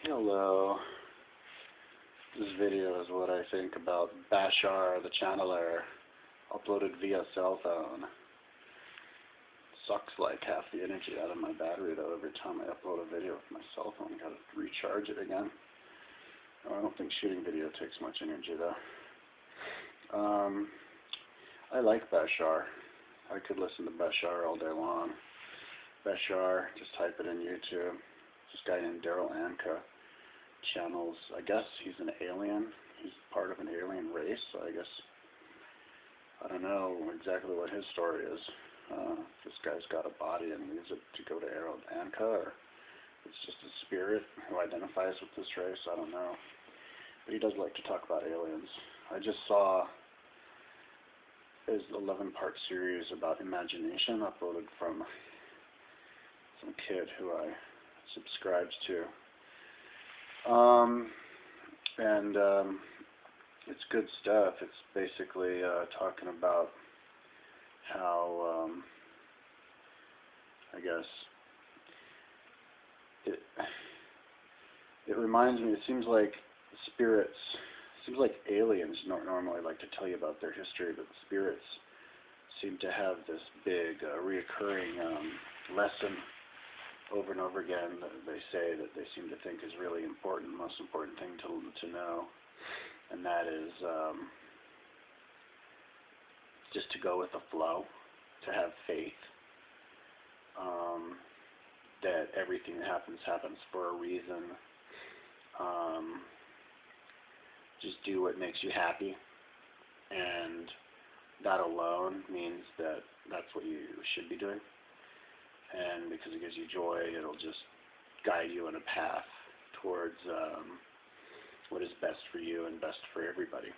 Hello. This video is what I think about Bashar, the channeler, uploaded via cell phone. Sucks like half the energy out of my battery though every time I upload a video with my cell phone. I gotta recharge it again. I don't think shooting video takes much energy though. I like Bashar. I could listen to Bashar all day long. Bashar, just type it in YouTube. This guy named Darryl Anka channels, I guess he's an alien. He's part of an alien race, so I guess, I don't know exactly what his story is. If this guy's got a body and leaves it to go to Darryl Anka, or it's just a spirit who identifies with this race, I don't know. But he does like to talk about aliens. I just saw his 11-part series about imagination uploaded from some kid who I subscribed to. It's good stuff. It's basically talking about how, I guess, it reminds me, it seems like spirits, aliens normally like to tell you about their history, but spirits seem to have this big reoccurring lesson over and over again that they say that they seem to think is really important, the most important thing to know, and that is just to go with the flow, to have faith, that everything that happens for a reason. Just do what makes you happy, and that alone means that that's what you should be doing. And because it gives you joy, it'll just guide you on a path towards what is best for you and best for everybody.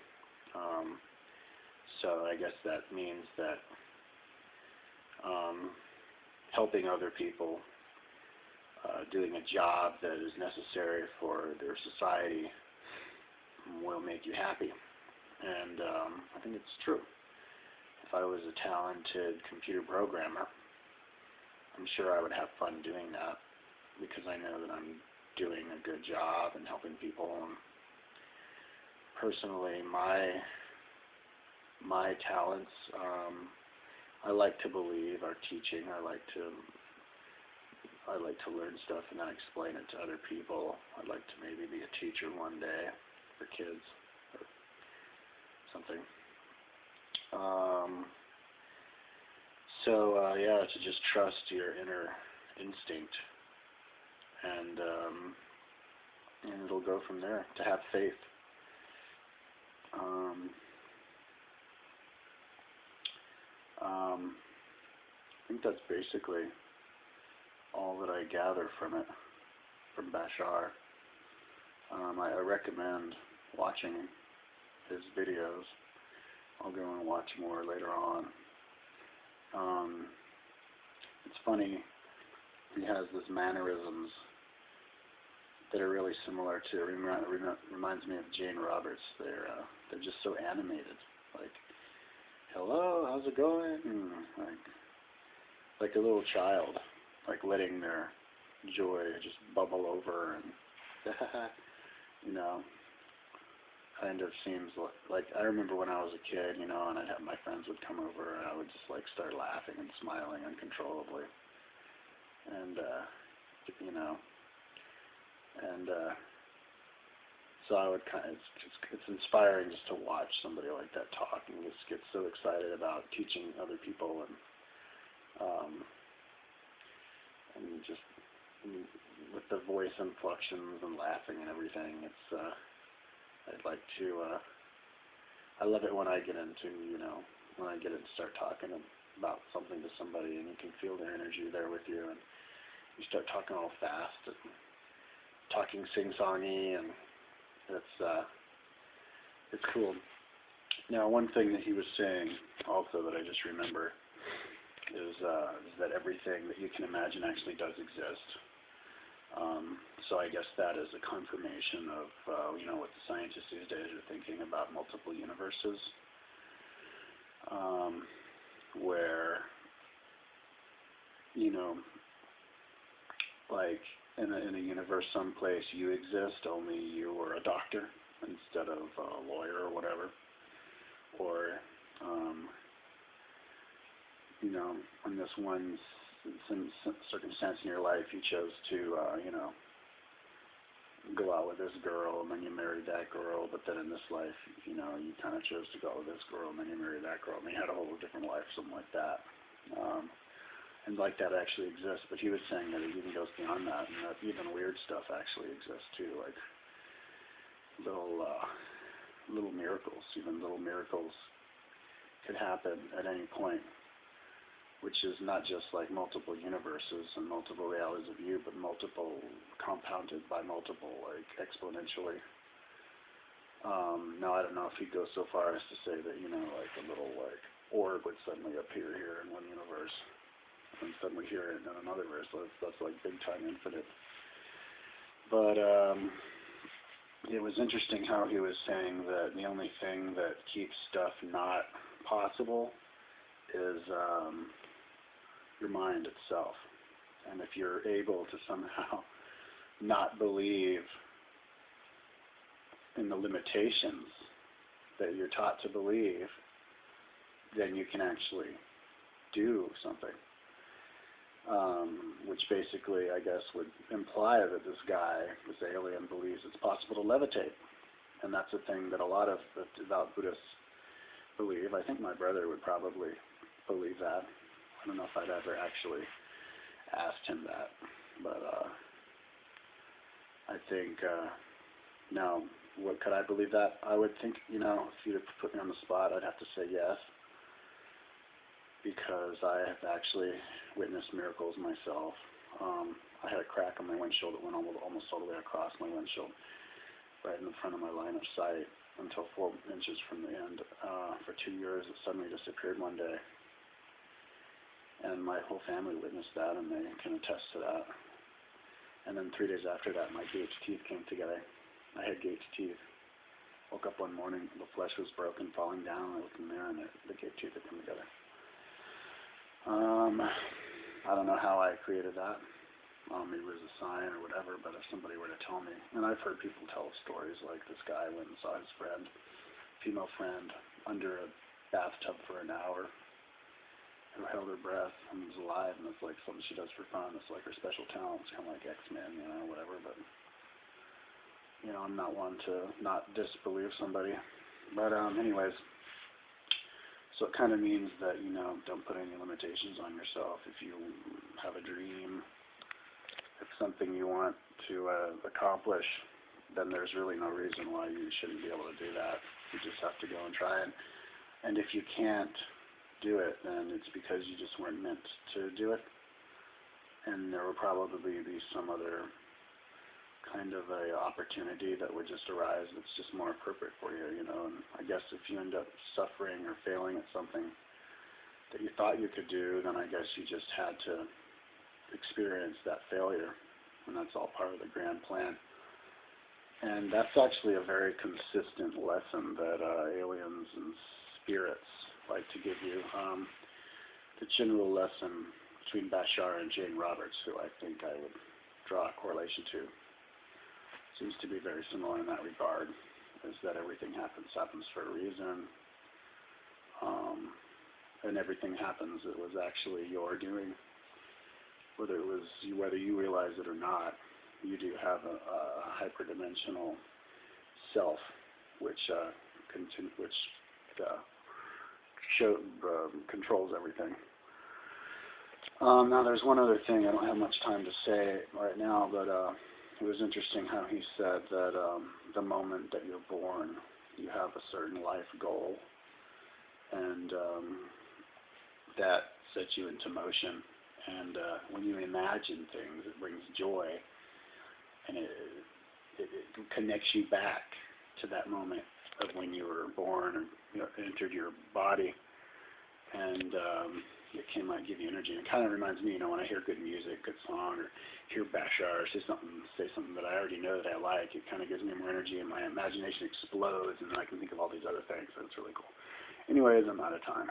So I guess that means that helping other people, doing a job that is necessary for their society will make you happy. And I think it's true. If I was a talented computer programmer, I'm sure I would have fun doing that because I know that I'm doing a good job and helping people. And personally, my talents, I like to believe, are teaching. I like to learn stuff and then explain it to other people. I'd like to maybe be a teacher one day for kids or something. Yeah, to just trust your inner instinct, and it'll go from there. To have faith. I think that's basically all that I gather from it, from Bashar. I recommend watching his videos. I'll go and watch more later on. It's funny, he has these mannerisms that are really similar to, reminds me of Jane Roberts. They're just so animated, like, hello, how's it going? Like a little child, like letting their joy just bubble over, and you know, kind of seems like I remember when I was a kid, and I'd have my friends would come over, and I would just like start laughing and smiling uncontrollably, and so I would it's inspiring just to watch somebody like that talk and just get so excited about teaching other people, and just with the voice inflections and laughing and everything, it's I'd like to, I love it when I get into, when I get to start talking about something to somebody and you can feel their energy there with you, and you start talking all fast and talking sing-songy, and it's cool. Now, one thing that he was saying also that I just remember is that everything that you can imagine actually does exist. So I guess that is a confirmation of what the scientists these days are thinking about multiple universes, where like in a universe someplace you exist, only you are a doctor instead of a lawyer or whatever, or you know, in this one circumstance in your life you chose to go out with this girl and then you married that girl, but then in this life, you kind of chose to go out with this girl and then you married that girl and you had a whole different life, something like that. And like that actually exists, but he was saying that it even goes beyond that, and that even weird stuff actually exists too, like little miracles. Even little miracles could happen at any point, which is not just like multiple universes and multiple realities of you, but multiple compounded by multiple, like exponentially. Now I don't know if he'd go so far as to say that, like a little like orb would suddenly appear here in one universe and suddenly here in another verse. So that's like big time infinite. But it was interesting how he was saying that the only thing that keeps stuff not possible is your mind itself. And if you're able to somehow not believe in the limitations that you're taught to believe, then you can actually do something. Which basically, I guess, would imply that this guy, this alien, believes it's possible to levitate. And that's a thing that a lot of devout Buddhists believe. I think my brother would probably believe that. I don't know if I'd ever actually asked him that. But I think, now, what could I believe that? I would think, if you'd put me on the spot, I'd have to say yes. Because I have actually witnessed miracles myself. I had a crack on my windshield that went almost all the way across my windshield, right in the front of my line of sight, until 4 inches from the end. For 2 years, it suddenly disappeared one day. And my whole family witnessed that, and they can attest to that. And then 3 days after that, my Gates teeth came together. I had Gates teeth. Woke up one morning, the flesh was broken, falling down. I looked in the mirror, and the Gates teeth had come together. I don't know how I created that. Maybe it was a sign or whatever, but if somebody were to tell me, and I've heard people tell stories like this guy went and saw his friend, female friend, under a bathtub for an hour, who held her breath and was alive, and it's like something she does for fun. It's like her special talent. It's kind of like X-Men, whatever, but, I'm not one to not disbelieve somebody. But anyways, so it kind of means that, don't put any limitations on yourself. If you have a dream, if something you want to accomplish, then there's really no reason why you shouldn't be able to do that. You just have to go and try it. And if you can't do it, then it's because you just weren't meant to do it. And there will probably be some other kind of a opportunity that would just arise that's just more appropriate for you, And I guess if you end up suffering or failing at something that you thought you could do, then I guess you just had to experience that failure, and that's all part of the grand plan. And that's actually a very consistent lesson that aliens and spirits like to give you. The general lesson between Bashar and Jane Roberts, who I think I would draw a correlation to, seems to be very similar in that regard, is that everything happens for a reason, and everything happens, it was actually your doing. Whether you realize it or not, you do have a hyperdimensional self, which controls everything. Now there's one other thing, I don't have much time to say right now, but it was interesting how he said that the moment that you're born, you have a certain life goal, and that sets you into motion. And when you imagine things, it brings joy, and it connects you back to that moment of when you were born or entered your body, and it might give you energy. And it kind of reminds me, when I hear good music, good song, or hear Bashar say something that I already know that I like, it kind of gives me more energy, and my imagination explodes, and then I can think of all these other things, so it's really cool. Anyways, I'm out of time.